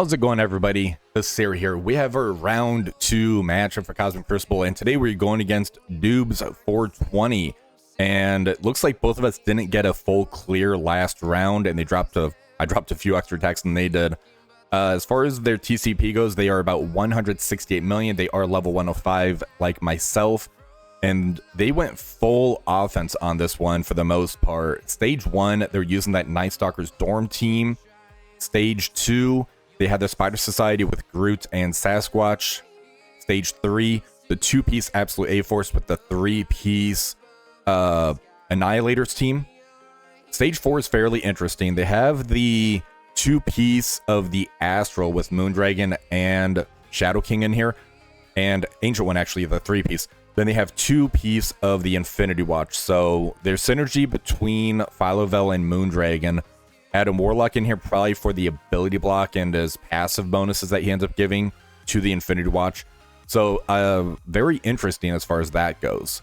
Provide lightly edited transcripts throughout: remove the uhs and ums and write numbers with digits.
How's it going, everybody? This is Sarah here. We have our round 2 matchup for Cosmic Crucible, and today we're going against Doobs 420. And it looks like both of us didn't get a full clear last round, and I dropped a few extra attacks than they did. As far as their TCP goes, they are about 168 million. They are level 105 like myself, and they went full offense on this one for the most part. Stage 1, they're using that Nightstalkers dorm team. Stage 2, they had the Spider Society with Groot and Sasquatch. Stage 3, the 2-piece Absolute A-Force with the 3-piece Annihilators team. Stage 4 is fairly interesting. They have the 2-piece of the Astral with Moondragon and Shadow King in here. And Angel One, actually, the 3-piece. Then they have 2-piece of the Infinity Watch. So there's synergy between Philovel and Moondragon. Add a Warlock in here probably for the ability block and as passive bonuses that he ends up giving to the Infinity Watch. So very interesting as far as that goes.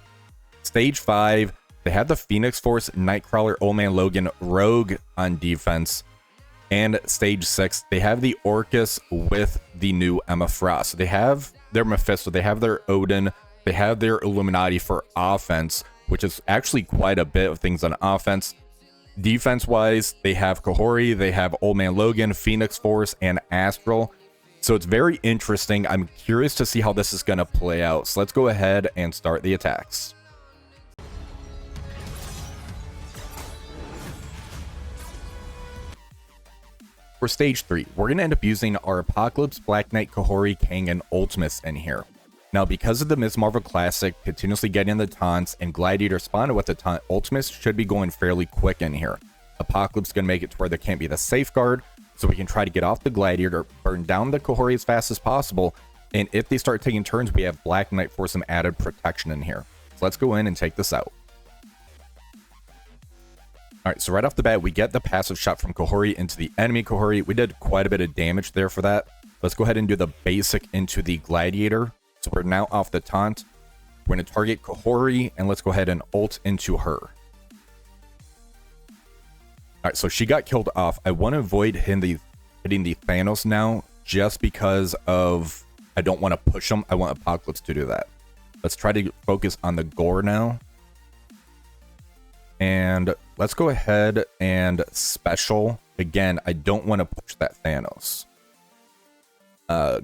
Stage 5, they have the Phoenix Force, Nightcrawler, Old Man Logan, Rogue on defense. And Stage 6, they have the Orchis with the new Emma Frost. So they have their Mephisto, they have their Odin, they have their Illuminati for offense, which is actually quite a bit of things on offense. Defense-wise, they have Kahhori, they have Old Man Logan, Phoenix Force, and Astral. So it's very interesting. I'm curious to see how this is going to play out. So let's go ahead and start the attacks. For Stage 3, we're going to end up using our Apocalypse, Black Knight, Kahhori, Kang, and Ultimus in here. Now, because of the Ms. Marvel Classic continuously getting the taunts and Gladiator spawned with the taunt, Ultimus should be going fairly quick in here. Apocalypse is going to make it to where there can't be the safeguard, so we can try to get off the Gladiator, burn down the Kahhori as fast as possible, and if they start taking turns, we have Black Knight for some added protection in here. So let's go in and take this out. Alright, so right off the bat, we get the passive shot from Kahhori into the enemy Kahhori. We did quite a bit of damage there for that. Let's go ahead and do the basic into the Gladiator. So we're now off the taunt. We're going to target Kahhori, and let's go ahead and ult into her. Alright, so she got killed off. I want to avoid hitting the Thanos now, just because of I don't want to push him. I want Apocalypse to do that. Let's try to focus on the gore now. And let's go ahead and special. Again, I don't want to push that Thanos.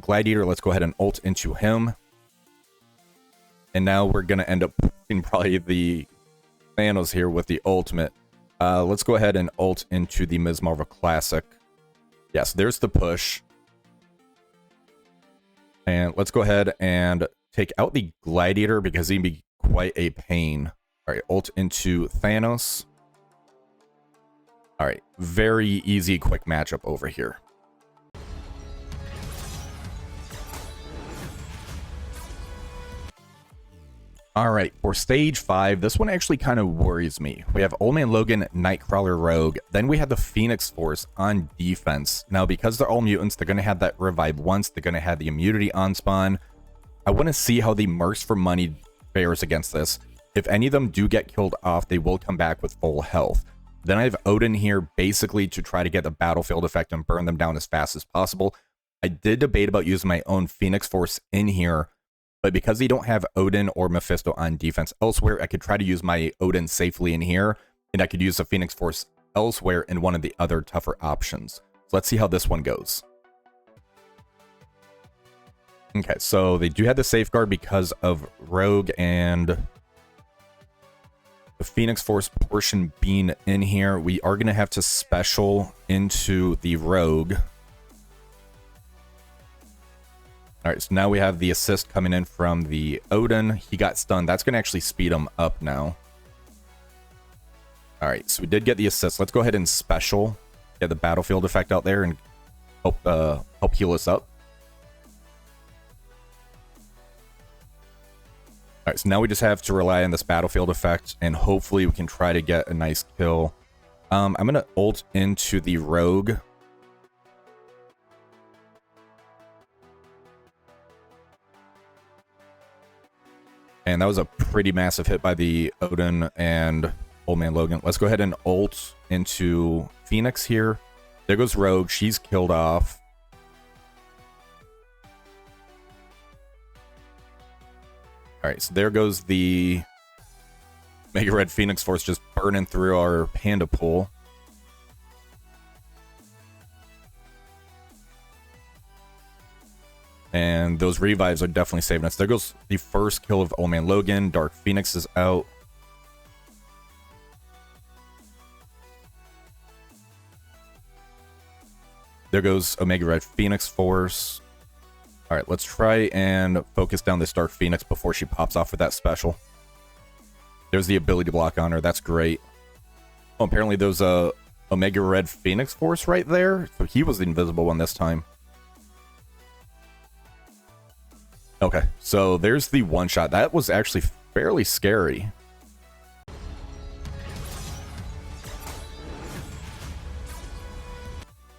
Gladiator, let's go ahead and ult into him. And now we're going to end up pushing probably the Thanos here with the ultimate. Let's go ahead and ult into the Ms. Marvel Classic. Yes, there's the push. And let's go ahead and take out the Gladiator because he'd be quite a pain. All right, ult into Thanos. All right, very easy, quick matchup over here. Alright, for Stage 5, this one actually kind of worries me. We have Old Man Logan, Nightcrawler, Rogue. Then we have the Phoenix Force on defense. Now, because they're all mutants, they're going to have that revive once. They're going to have the immunity on spawn. I want to see how the Mercs for money fares against this. If any of them do get killed off, they will come back with full health. Then I have Odin here basically to try to get the battlefield effect and burn them down as fast as possible. I did debate about using my own Phoenix Force in here, but because they don't have Odin or Mephisto on defense elsewhere, I could try to use my Odin safely in here, and I could use the Phoenix Force elsewhere in one of the other tougher options. So let's see how this one goes. Okay, so they do have the safeguard because of Rogue and the Phoenix Force portion being in here. We are going to have to special into the Rogue. All right, so now we have the assist coming in from the Odin. He got stunned. That's going to actually speed him up now. All right, so we did get the assist. Let's go ahead and special, get the battlefield effect out there and help heal us up. All right, so now we just have to rely on this battlefield effect, and hopefully we can try to get a nice kill. I'm going to ult into the Rogue. And that was a pretty massive hit by the Odin and Old Man Logan. Let's go ahead and ult into Phoenix here. There goes Rogue. She's killed off. Alright, so there goes the Mega Red Phoenix Force just burning through our Panda pool. And those revives are definitely saving us. There goes the first kill of Old Man Logan. Dark Phoenix is out. There goes Omega Red Phoenix Force. Alright, let's try and focus down this Dark Phoenix before she pops off with that special. There's the ability block on her. That's great. Oh, apparently there's a Omega Red Phoenix Force right there. So he was the invisible one this time. Okay, so there's the one shot. That was actually fairly scary.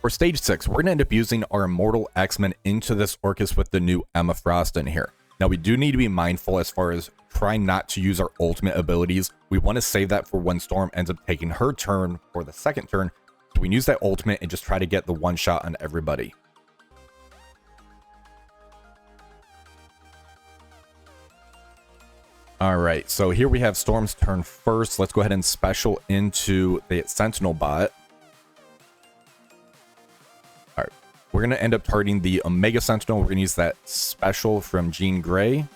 For stage 6, we're going to end up using our Immortal X-Men into this Orchis with the new Emma Frost in here. Now, we do need to be mindful as far as trying not to use our ultimate abilities. We want to save that for when Storm ends up taking her turn for the second turn. So we can use that ultimate and just try to get the one shot on everybody. Alright, so here we have Storm's turn first. Let's go ahead and special into the Sentinel bot. Alright, we're going to end up targeting the Omega Sentinel. We're going to use that special from Jean Grey.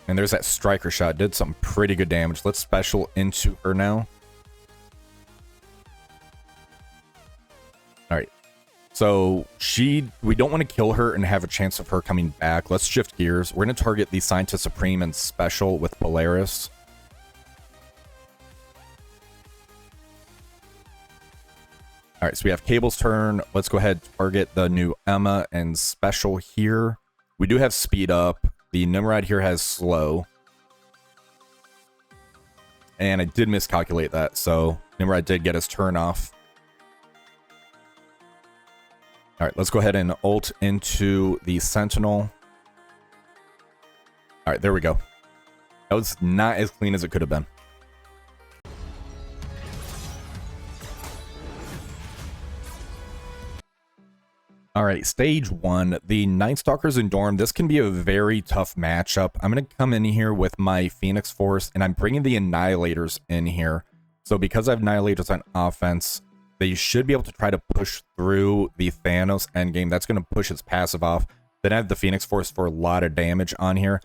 And there's that striker shot. Did some pretty good damage. Let's special into her now. Alright, so we don't want to kill her and have a chance of her coming back. Let's shift gears. We're going to target the Scientist Supreme and special with Polaris. Alright, so we have Cable's turn. Let's go ahead and target the new Emma and special here. We do have speed up. The Nimrod here has slow. And I did miscalculate that, so Nimrod did get his turn off. Alright, let's go ahead and ult into the Sentinel. Alright, there we go. That was not as clean as it could have been. Alright, stage 1, the Nightstalkers and Dorm. This can be a very tough matchup. I'm going to come in here with my Phoenix Force, and I'm bringing the Annihilators in here. So because I have Annihilators on offense, they should be able to try to push through the Thanos endgame. That's going to push its passive off. Then I have the Phoenix Force for a lot of damage on here.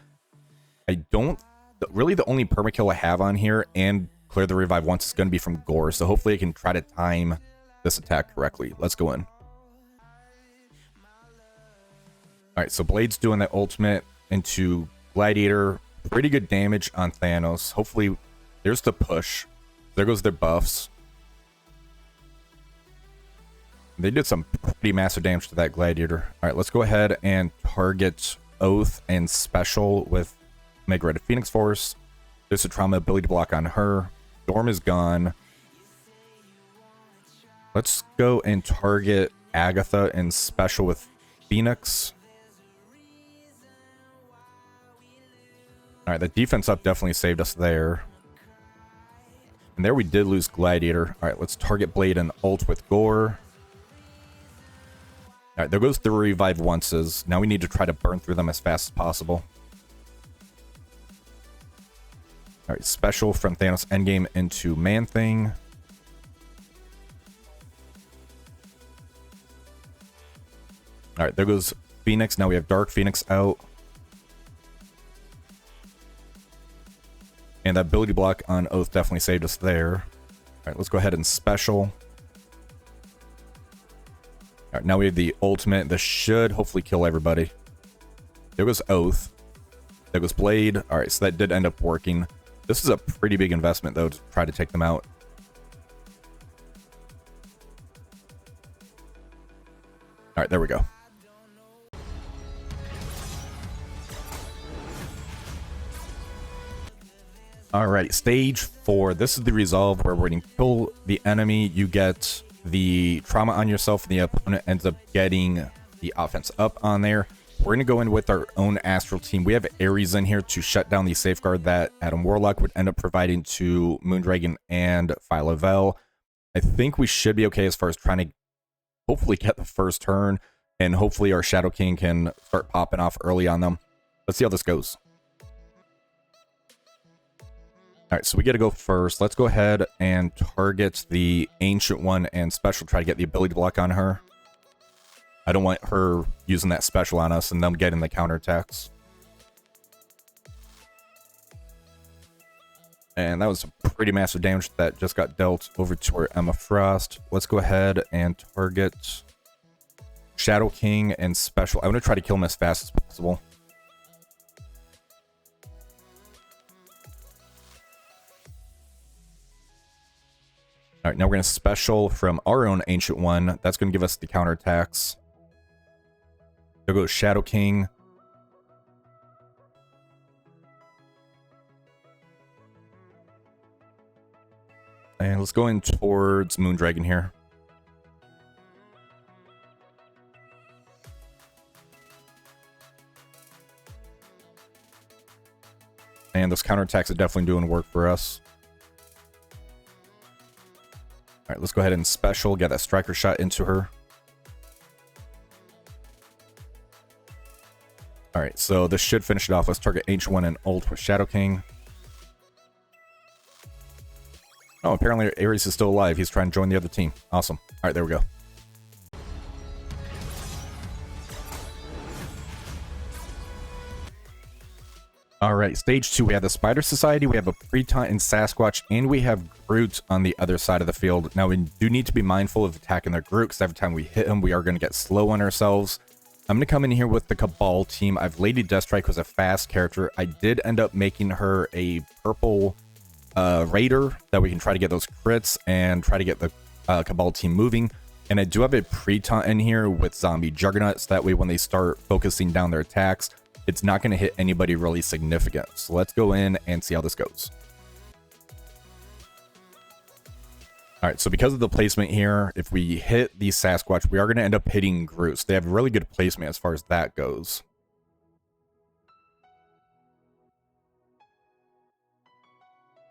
Really the only permakill I have on here and clear the revive once is going to be from Gore. So hopefully I can try to time this attack correctly. Let's go in. Alright, so Blade's doing that ultimate into Gladiator. Pretty good damage on Thanos. Hopefully, there's the push. There goes their buffs. They did some pretty massive damage to that Gladiator. Alright, let's go ahead and target Oath and special with Mega Red Phoenix Force. There's a trauma ability block on her. Dorm is gone. Let's go and target Agatha and special with Phoenix. Alright, the defense up definitely saved us there. And there we did lose Gladiator. Alright, let's target Blade and ult with Gore. Alright, there goes the revive onces. Now we need to try to burn through them as fast as possible. Alright, special from Thanos endgame into Man-Thing. Alright, there goes Phoenix. Now we have Dark Phoenix out. And that ability block on Oath definitely saved us there. Alright, let's go ahead and special. Alright, now we have the ultimate. This should hopefully kill everybody. There goes Oath. There goes Blade. Alright, so that did end up working. This is a pretty big investment, though, to try to take them out. Alright, there we go. Alright, stage 4. This is the resolve where when you kill the enemy, you get the trauma on yourself, and the opponent ends up getting the offense up on there. We're going to go in with our own Astral team. We have Ares in here to shut down the safeguard that Adam Warlock would end up providing to Moondragon and Phyla-Vell. I think we should be okay as far as trying to hopefully get the first turn, and hopefully our Shadow King can start popping off early on them. Let's see how this goes. All right, so we get to go first. Let's go ahead and target the Ancient One and special, try to get the ability block on her. I don't want her using that special on us and them getting the counterattacks. And that was a pretty massive damage that just got dealt over to our Emma Frost. Let's go ahead and target Shadow King and special. I'm going to try to kill him as fast as possible. All right, now we're going to special from our own Ancient One. That's going to give us the counterattacks. There goes Shadow King. And let's go in towards Moondragon here. And those counterattacks are definitely doing work for us. All right, let's go ahead and special, get that striker shot into her. All right, so this should finish it off. Let's target Ancient One and ult with Shadow King. Oh, apparently Ares is still alive. He's trying to join the other team. Awesome. All right, there we go. All right, stage 2, we have the Spider Society, we have a Pre-Titan Sasquatch, and we have Groot on the other side of the field. Now, we do need to be mindful of attacking their Groot, because every time we hit him, we are going to get slow on ourselves. I'm going to come in here with the Cabal team. I've Lady Deathstrike, who's a fast character. I did end up making her a purple Raider, that we can try to get those crits and try to get the Cabal team moving. And I do have a Pre-Titan here with Zombie Juggernauts. That way, when they start focusing down their attacks, it's not going to hit anybody really significant. So let's go in and see how this goes. All right, so because of the placement here, if we hit the Sasquatch, we are going to end up hitting Groot. So they have really good placement as far as that goes.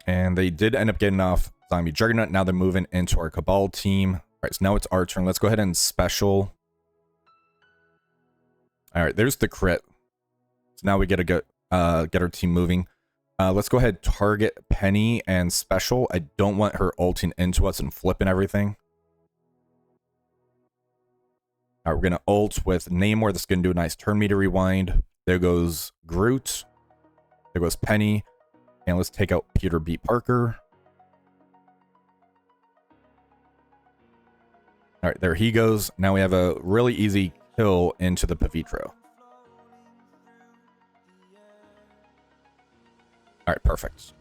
And they did end up getting off Zombie Juggernaut. Now they're moving into our Cabal team. All right, so now it's our turn. Let's go ahead and special. All right, there's the crit. So now we get to get our team moving. Let's go ahead, target Penny and special. I don't want her ulting into us and flipping everything. All right, we're going to ult with Namor. That's going to do a nice turn meter rewind. There goes Groot. There goes Penny. And let's take out Peter B. Parker. All right, there he goes. Now we have a really easy kill into the Pavitro. All right, perfect.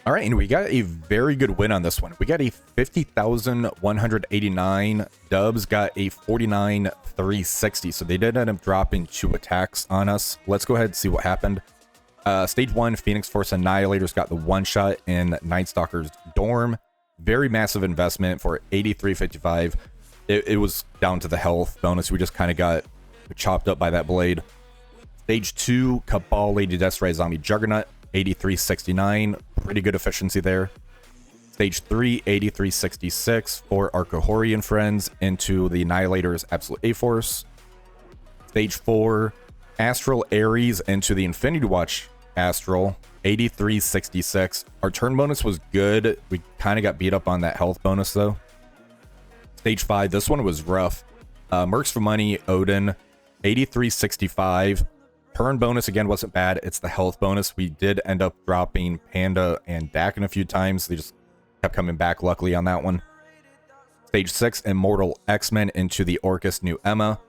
All right, and we got a very good win on this one. We got a 50,189. Dubs got a 49,360. So they did end up dropping 2 attacks on us. Let's go ahead and see what happened. Stage 1, Phoenix Force Annihilators got the one-shot in Nightstalkers Dorm. Very massive investment for 83.55. It was down to the health bonus. We just kind of got chopped up by that blade. Stage 2, Cabal Lady Deathstrike Zombie Juggernaut, 83.69. Pretty good efficiency there. Stage 3, 83.66 for our Kahhori and friends into the Annihilators Absolute A-Force. Stage 4, Astral Ares into the Infinity Watch Astral, 83.66. Our turn bonus was good. We kind of got beat up on that health bonus though. Stage 5, this one was rough. Mercs for Money, Odin, 83.65. Turn bonus again wasn't bad. It's the health bonus. We did end up dropping Panda and Dakin a few times. They just kept coming back luckily on that one. Stage 6, Immortal X-Men into the Orchis New Emma.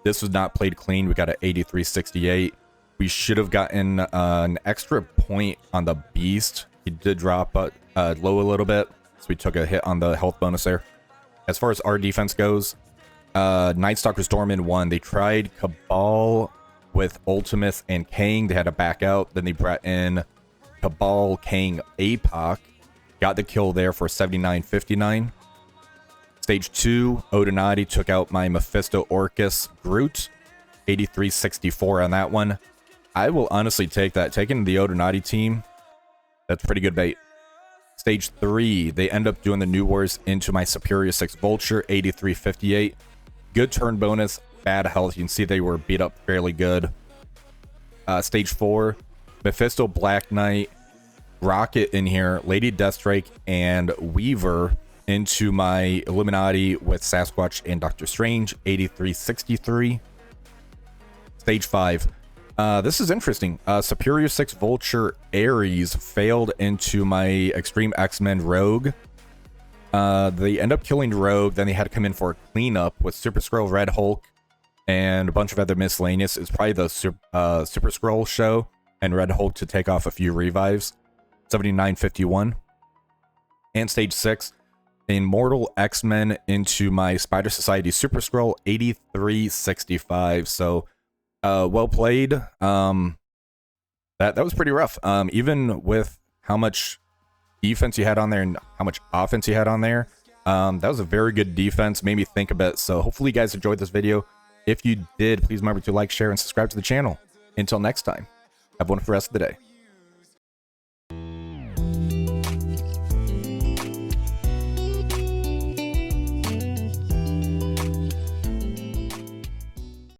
This was not played clean. We got an 83.68. We should have gotten an extra point on the Beast. He did drop low a little bit, so we took a hit on the health bonus there. As far as our defense goes, Nightstalkers Dormammu won. They tried Cabal with Ultimus and Kang. They had to back out. Then they brought in Cabal, Kang, APOC. Got the kill there for 79.59. Stage 2, Odinati took out my Mephisto Orchis Groot. 83.64 on that one. I will honestly take that. Taking the Odinati team, that's pretty good bait. Stage 3, they end up doing the New Wars into my Superior 6 Vulture, 8358. Good turn bonus, bad health. You can see they were beat up fairly good. Stage 4, Mephisto Black Knight, Rocket in here, Lady Deathstrike, and Weaver into my Illuminati with Sasquatch and Doctor Strange, 8363. Stage 5. This is interesting. Superior 6 Vulture Ares failed into my Extreme X-Men Rogue. They end up killing Rogue, then they had to come in for a cleanup with Super Skrull, Red Hulk, and a bunch of other miscellaneous. It's probably the Super Skrull show, and Red Hulk to take off a few revives. 7951. And Stage 6, Immortal X-Men into my Spider Society Super Skrull, 8365. So well played. That was pretty rough. Even with how much defense you had on there and how much offense you had on there, that was a very good defense. Made me think a bit. So hopefully you guys enjoyed this video. If you did, please remember to like, share, and subscribe to the channel. Until next time, have one for the rest of the day.